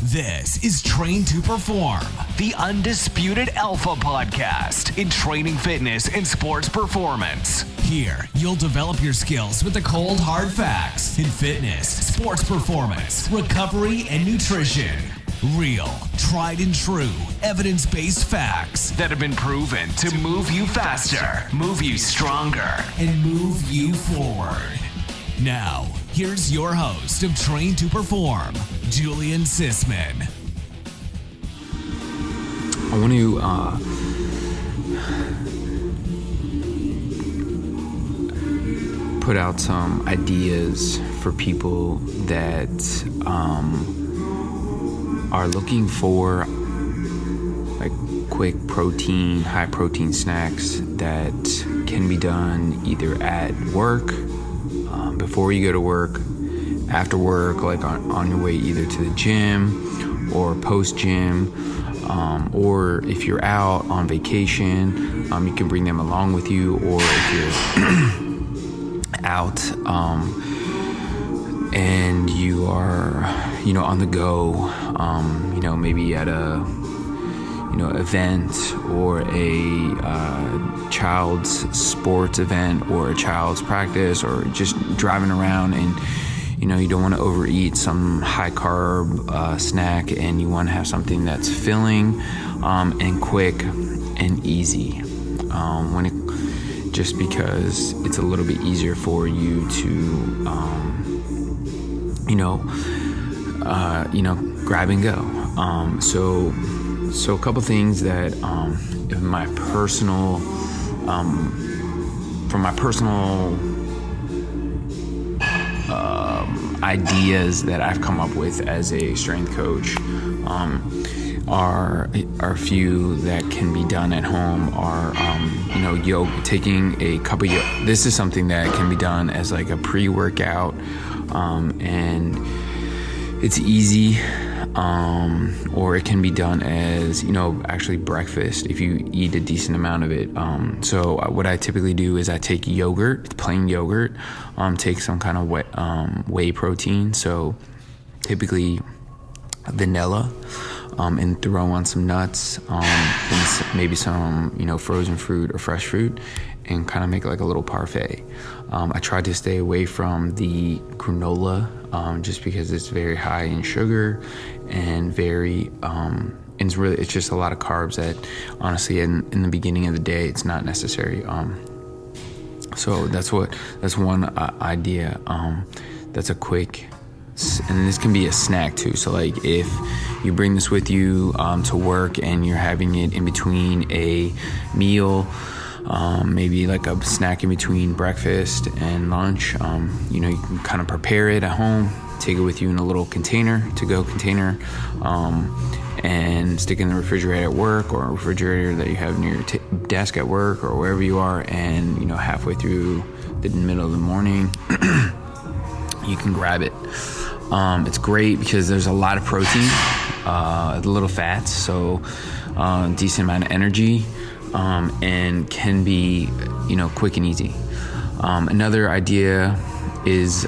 This is Train to Perform, the undisputed alpha podcast in training, fitness, and sports performance. Here, you'll develop your skills with the cold, hard facts in fitness, sports performance, recovery, and nutrition. Real, tried and true, evidence-based facts that have been proven to move you faster, move you stronger, and move you forward. Now, here's your host of Train to Perform, Julian Sisman. I want to put out some ideas for people that are looking for like quick protein, high protein snacks that can be done either at work, before you go to work, after work, like on your way either to the gym or post gym, or if you're out on vacation, you can bring them along with you, or if you're out and you are, on the go, maybe at a, event or a child's sports event or a child's practice, or just driving around and, you don't want to overeat some high carb snack, and you want to have something that's filling and quick and easy. Just because it's a little bit easier for you to, grab and go. So a couple things that from my personal ideas that I've come up with as a strength coach are a few that can be done at home. Are yoga, taking a cup of yoga. This is something that can be done as like a pre-workout, and it's easy. Or it can be done as, actually breakfast if you eat a decent amount of it. So what I typically do is I take yogurt, plain yogurt, take some kind of whey protein. So typically vanilla, and throw on some nuts, and maybe some, frozen fruit or fresh fruit, and kind of make like a little parfait. I try to stay away from the granola, just because it's very high in sugar and very, it's just a lot of carbs that honestly in the beginning of the day, it's not necessary. So that's one idea. That's a quick, and this can be a snack too. So like if you bring this with you to work and you're having it in between a meal, maybe like a snack in between breakfast and lunch, you can kind of prepare it at home, take it with you in a little to-go container, and stick it in the refrigerator at work, or a refrigerator that you have near your desk at work or wherever you are, and halfway through the middle of the morning, you can grab it. It's great because there's a lot of protein, a little fats, so decent amount of energy, and can be, quick and easy. Another idea is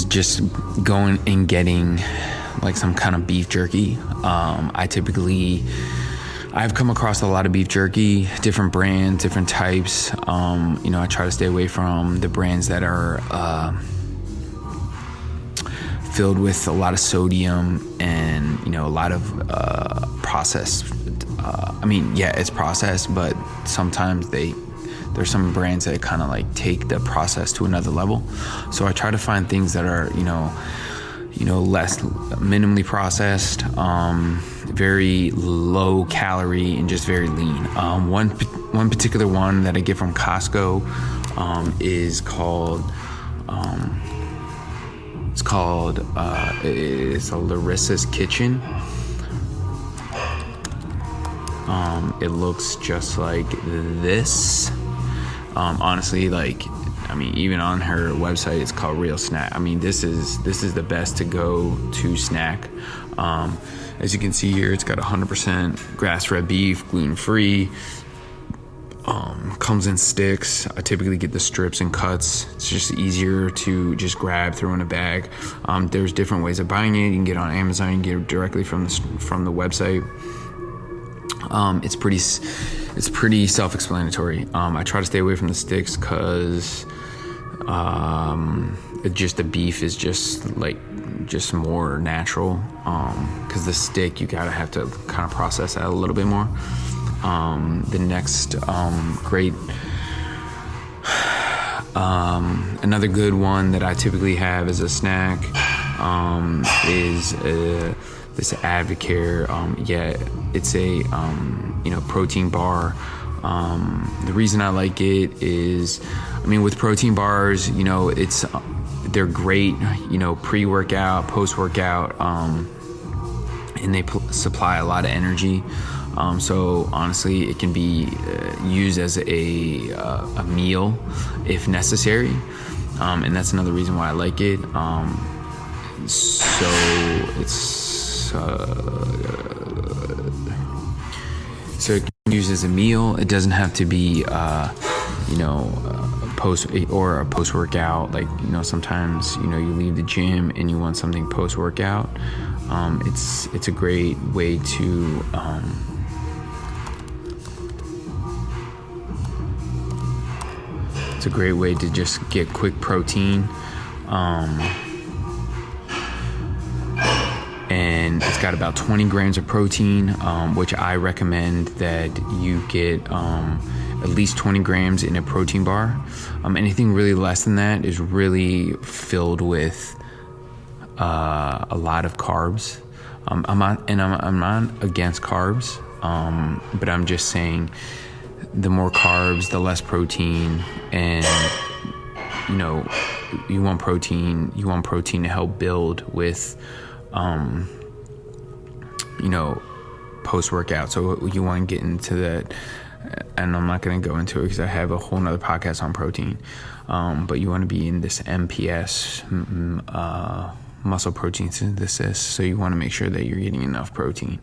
just going and getting like some kind of beef jerky. I've come across a lot of beef jerky, different brands, different types. I try to stay away from the brands that are filled with a lot of sodium and, a lot of processed. It's processed, but sometimes there's some brands that kind of like take the process to another level. So I try to find things that are, less minimally processed, very low calorie, and just very lean. One particular one that I get from Costco is called it's a Larissa's Kitchen. It looks just like this. Honestly, even on her website, it's called Real Snack. This is the best to go to snack. As you can see here, it's got 100% grass-fed beef, gluten-free, Comes in sticks. I typically get the strips and cuts. It's just easier to just grab, throw in a bag. There's different ways of buying it. You can get it on Amazon. You can get it directly from the website. It's pretty self-explanatory. I try to stay away from the sticks because the beef is just more natural. Because the stick, you gotta have to kind of process that a little bit more. The next great, another good one that I typically have as a snack is this Advocare. It's a protein bar. The reason I like it is, with protein bars, they're great, pre-workout, post-workout, and they supply a lot of energy. So honestly, it can be used as a meal if necessary, and that's another reason why I like it. So it can be used as a meal. It doesn't have to be post-workout. Sometimes you leave the gym and you want something post-workout. It's a great way to just get quick protein. And it's got about 20 grams of protein, which I recommend that you get at least 20 grams in a protein bar. Anything really less than that is really filled with a lot of carbs. I'm not against carbs, but I'm just saying the more carbs, the less protein, and you want protein to help build with post-workout. So you want to get into that, and I'm not going to go into it because I have a whole nother podcast on protein, but you want to be in this MPS, muscle protein synthesis, so you want to make sure that you're getting enough protein.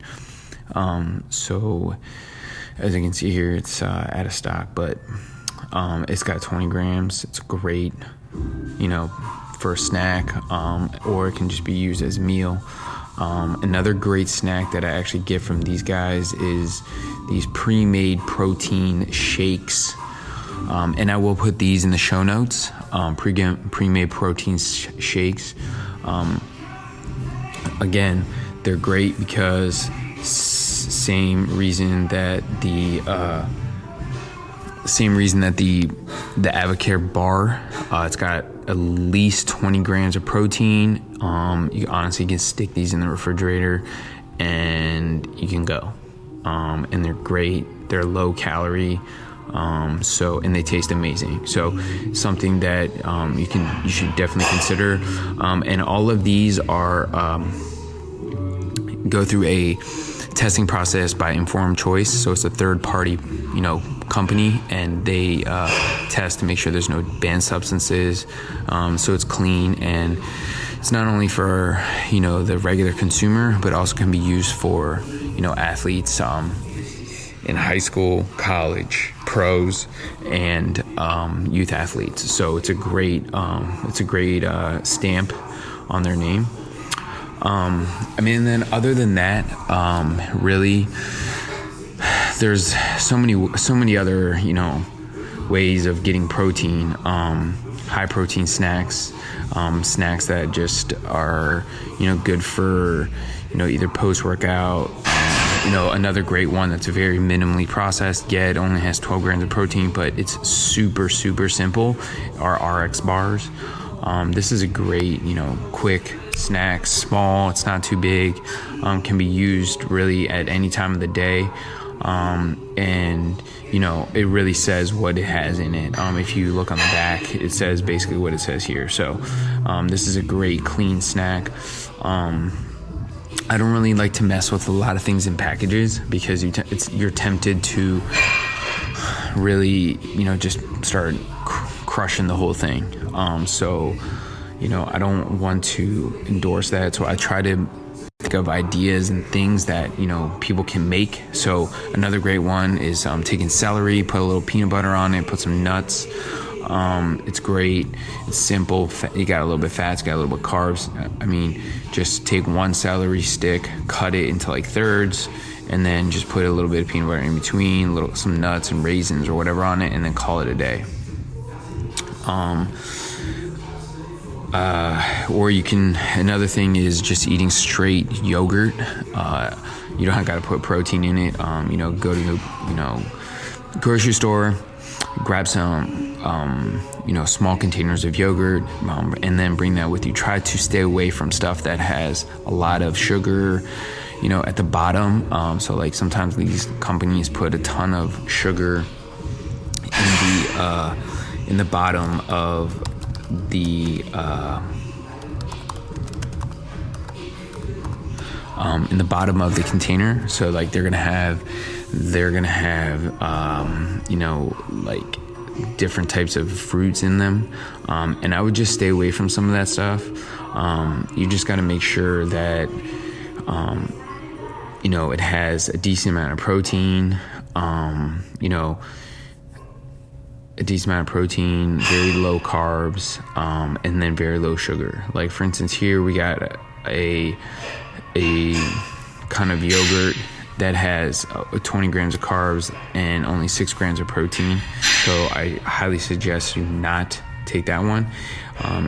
So as you can see here, it's out of stock, but it's got 20 grams. It's great, for a snack, or it can just be used as a meal. Another great snack that I actually get from these guys is these pre-made protein shakes. And I will put these in the show notes, pre-made protein shakes. Again, they're great because same reason that the Advocare bar, it's got at least 20 grams of protein. You honestly can stick these in the refrigerator and you can go. And they're great. They're low calorie. And they taste amazing. So something that you should definitely consider. And all of these are go through a testing process by Informed Choice. So it's a third party, company, and they test to make sure there's no banned substances. So it's clean, and it's not only for the regular consumer, but also can be used for athletes in high school, college, pros, and youth athletes. So it's a great stamp on their name. And then other than that, really, there's so many other ways of getting protein. High protein snacks, snacks that just are good for either post workout. Another great one that's very minimally processed, yet it only has 12 grams of protein, but it's super, super simple, are RX bars. This is a great, quick snack, small, it's not too big, can be used really at any time of the day. And it really says what it has in it. If you look on the back, it says basically what it says here. So this is a great clean snack. I don't really like to mess with a lot of things in packages because you're tempted to really just start crushing the whole thing. So I don't want to endorse that. So I try to think of ideas and things that, you know, people can make. So another great one is taking celery, put a little peanut butter on it, put some nuts. It's great. It's simple. You got a little bit of fats, got a little bit of carbs. I mean, just take one celery stick, cut it into like thirds, and then just put a little bit of peanut butter in between, some nuts and raisins or whatever on it, and then call it a day. Or you can, another thing is just eating straight yogurt. You don't got to put protein in it. You know, go to the, you know, grocery store, grab some, you know, small containers of yogurt, and then bring that with you. Try to stay away from stuff that has a lot of sugar, you know, at the bottom. So like sometimes these companies put a ton of sugar in the bottom of the in the bottom of the container. So like they're gonna have you know, like different types of fruits in them, and I would just stay away from some of that stuff. You just got to make sure that you know, it has a decent amount of protein, you know, a decent amount of protein, very low carbs, and then very low sugar. Like for instance, here we got a kind of yogurt that has 20 grams of carbs and only 6 grams of protein. So I highly suggest you not take that one.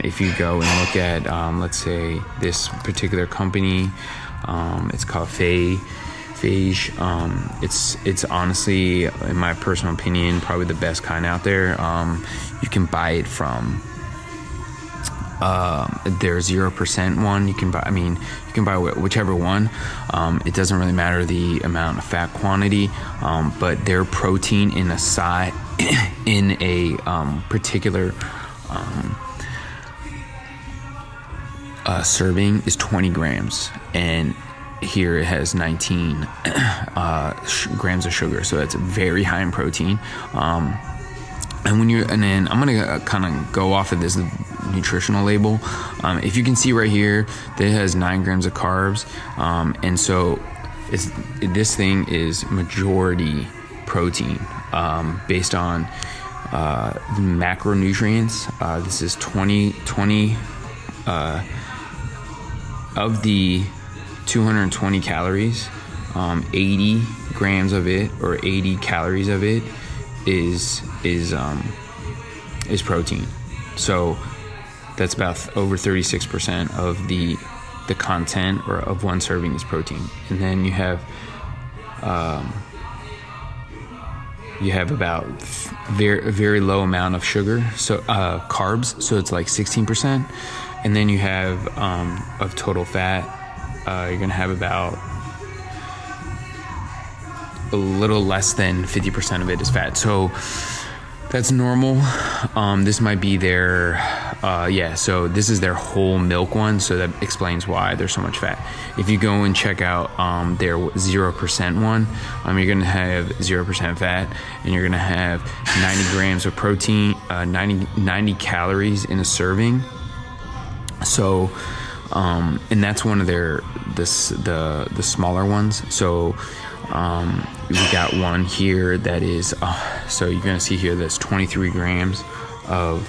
If you go and look at, let's say this particular company, it's called Phage. It's honestly, in my personal opinion, probably the best kind out there. You can buy it from their 0% one. You can buy whichever one. It doesn't really matter the amount of fat quantity, but their protein in a size in a particular serving is 20 grams, and here it has 19 grams of sugar, so that's very high in protein. And then I'm gonna kind of go off of this nutritional label. If you can see right here, that it has 9 grams of carbs, and so this thing is majority protein, based on macronutrients. This is 20 of the 220 calories, 80 grams of it, or 80 calories of it is protein. So that's about over 36% of the content or of one serving is protein. And then you have about very, very low amount of sugar, so carbs, so it's like 16%. And then you have of total fat, you're gonna have about a little less than 50% of it is fat. So that's normal. This might be their, so this is their whole milk one, so that explains why there's so much fat. If you go and check out their 0% one, you're gonna have 0% fat, and you're gonna have 90 grams of protein, 90 calories in a serving. So, and that's one of the smaller ones. So, we got one here that is, so you're gonna see here that's 23 grams of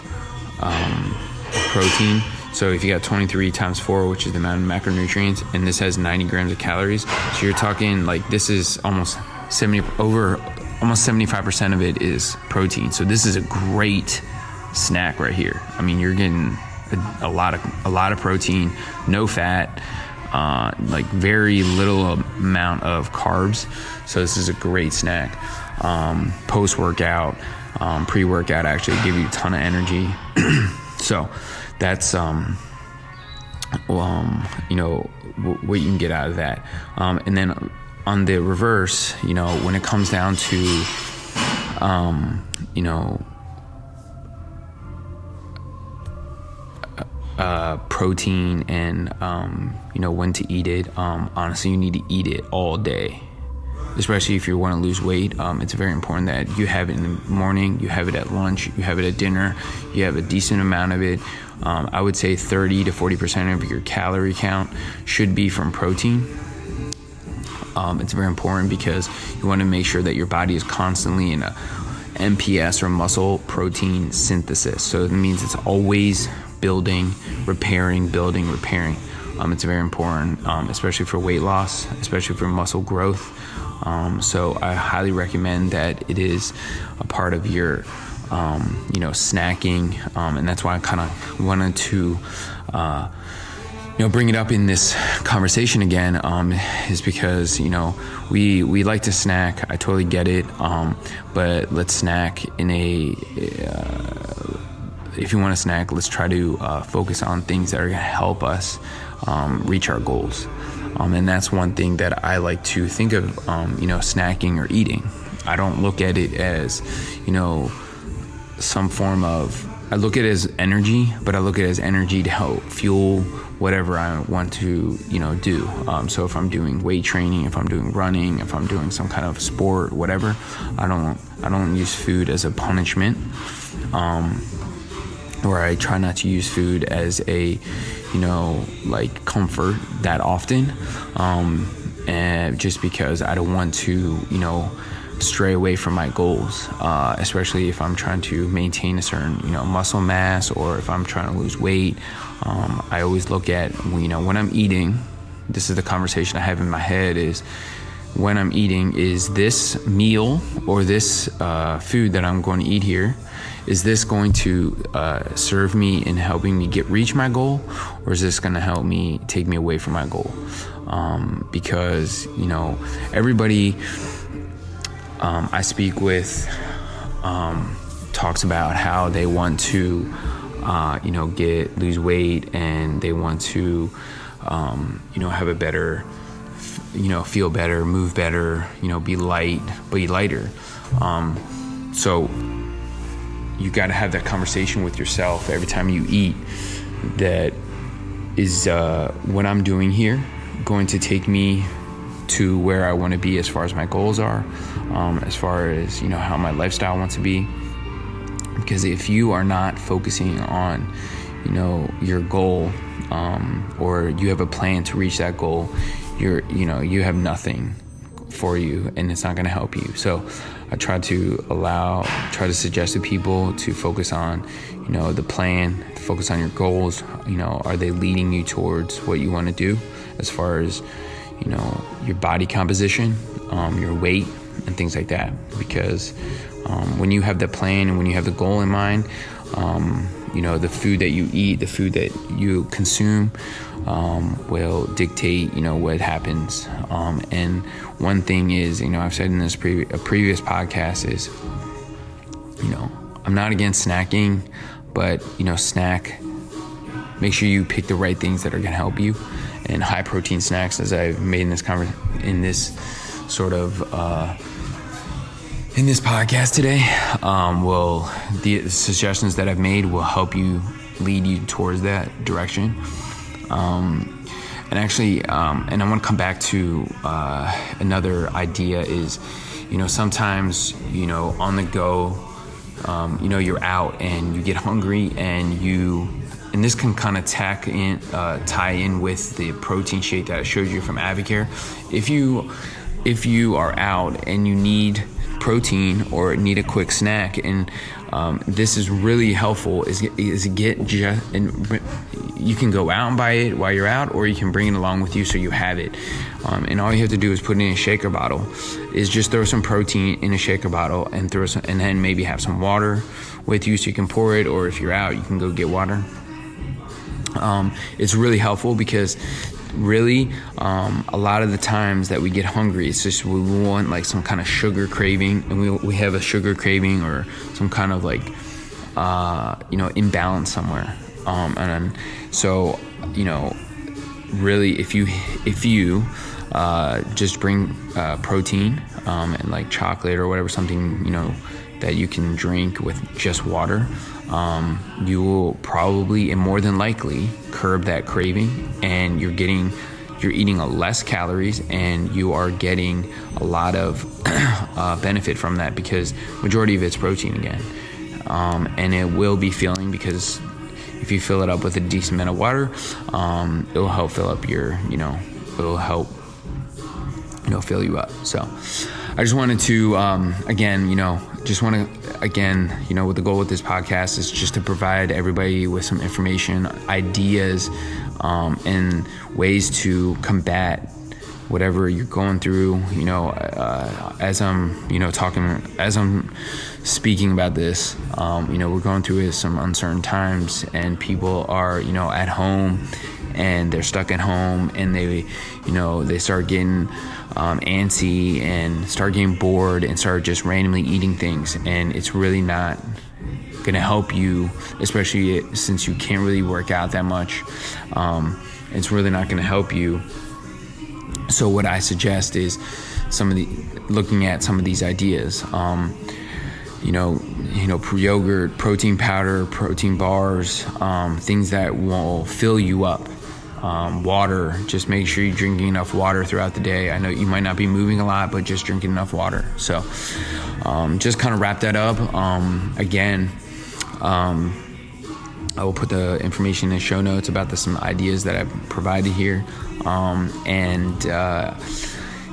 protein. So if you got 23 times 4, which is the amount of macronutrients, and this has 90 grams of calories, so you're talking like this is almost 75% of it is protein. So this is a great snack right here. I mean, you're getting a lot of protein, no fat, like very little amount of carbs. So this is a great snack. Post-workout, pre-workout, actually give you a ton of energy. So that's you know, what you can get out of that. And then on the reverse, you know, when it comes down to you know, protein and you know, when to eat it, honestly you need to eat it all day. especially if you want to lose weight. It's very important that you have it in the morning, you have it at lunch, you have it at dinner, you have a decent amount of it. I would say 30 to 40% of your calorie count should be from protein. It's very important because you want to make sure that your body is constantly in a MPS, or muscle protein synthesis. So it means it's always building, repairing, building, repairing. It's very important, especially for weight loss, especially for muscle growth. So I highly recommend that it is a part of your, snacking. And that's why I kind of wanted to, bring it up in this conversation again, is because, we like to snack. I totally get it. But let's snack in if you want to snack, let's try to focus on things that are going to help us reach our goals. And that's one thing that I like to think of, snacking or eating. I don't look at it as, some form of, I look at it as energy, but I look at it as energy to help fuel whatever I want to, do. So if I'm doing weight training, if I'm doing running, if I'm doing some kind of sport, whatever, I don't use food as a punishment. Or I try not to use food as a, comfort that often. And just because I don't want to, stray away from my goals, especially if I'm trying to maintain a certain, muscle mass, or if I'm trying to lose weight. I always look at, when I'm eating, this is the conversation I have in my head, is when I'm eating, is this meal or this food that I'm going to eat here, is this going to serve me in helping me reach my goal, or is this going to help me take me away from my goal? Because, everybody I speak with talks about how they want to, lose weight, and they want to, have a better, feel better, move better, be lighter. So you got to have that conversation with yourself every time you eat. That is what I'm doing here going to take me to where I want to be as far as my goals are, as far as, how my lifestyle wants to be. Because if you are not focusing on, your goal, or you have a plan to reach that goal, you have nothing for you, and it's not going to help you. So I try to suggest to people to focus on, the plan, focus on your goals. Are they leading you towards what you want to do as far as, your body composition, your weight, and things like that. Because when you have the plan and when you have the goal in mind, the food that you eat, the food that you consume, will dictate, what happens. And one thing is, I've said in this previous podcast is, I'm not against snacking, but, make sure you pick the right things that are going to help you. And high protein snacks, as I've made in this in this podcast today, the suggestions that I've made will help you, lead you towards that direction. And actually, and I want to come back to another idea is, sometimes, on the go, you're out and you get hungry, and this can kind of tie in with the protein shake that I showed you from Avocare. If you are out and you need protein or need a quick snack, and this is really helpful, is you can go out and buy it while you're out, or you can bring it along with you so you have it. And all you have to do is put it in a shaker bottle. Is just throw some protein in a shaker bottle and and then maybe have some water with you so you can pour it, or if you're out, you can go get water. It's really helpful because really a lot of the times that we get hungry, it's just we want like some kind of sugar craving, and we have a sugar craving or some kind of like imbalance somewhere, and so really if you just bring protein and like chocolate or whatever, something that you can drink with just water, you will probably and more than likely curb that craving, and you're getting you're eating less calories, and you are getting a lot of benefit from that, because majority of it's protein again. And it will be filling, because if you fill it up with a decent amount of water, it will help fill up your, it'll help, fill you up. So I just wanted to, with the goal with this podcast is just to provide everybody with some information, ideas, and ways to combat whatever you're going through, as I'm speaking about this, we're going through some uncertain times, and people are, at home, and they're stuck at home, and they start getting antsy and start getting bored and start just randomly eating things, and it's really not going to help you, especially since you can't really work out that much. It's really not going to help you. So what I suggest is looking at some of these ideas, yogurt, protein powder, protein bars, things that will fill you up. Water, just make sure you're drinking enough water throughout the day. I know you might not be moving a lot, but just drinking enough water. So just kind of wrap that up. I will put the information in the show notes about some ideas that I've provided here.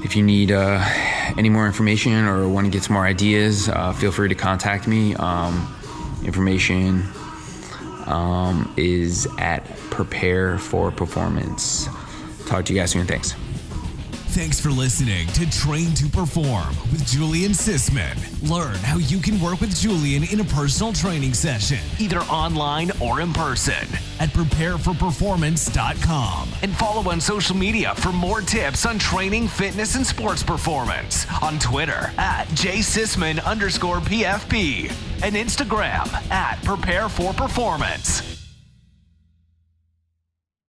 If you need any more information or want to get some more ideas, feel free to contact me. Information is at Prepare for Performance. Talk to you guys soon. Thanks. Thanks for listening to Train to Perform with Julian Sisman. Learn how you can work with Julian in a personal training session, either online or in person, at prepareforperformance.com. And follow on social media for more tips on training, fitness, and sports performance. On Twitter at jsisman_PFP and Instagram at Prepare for Performance.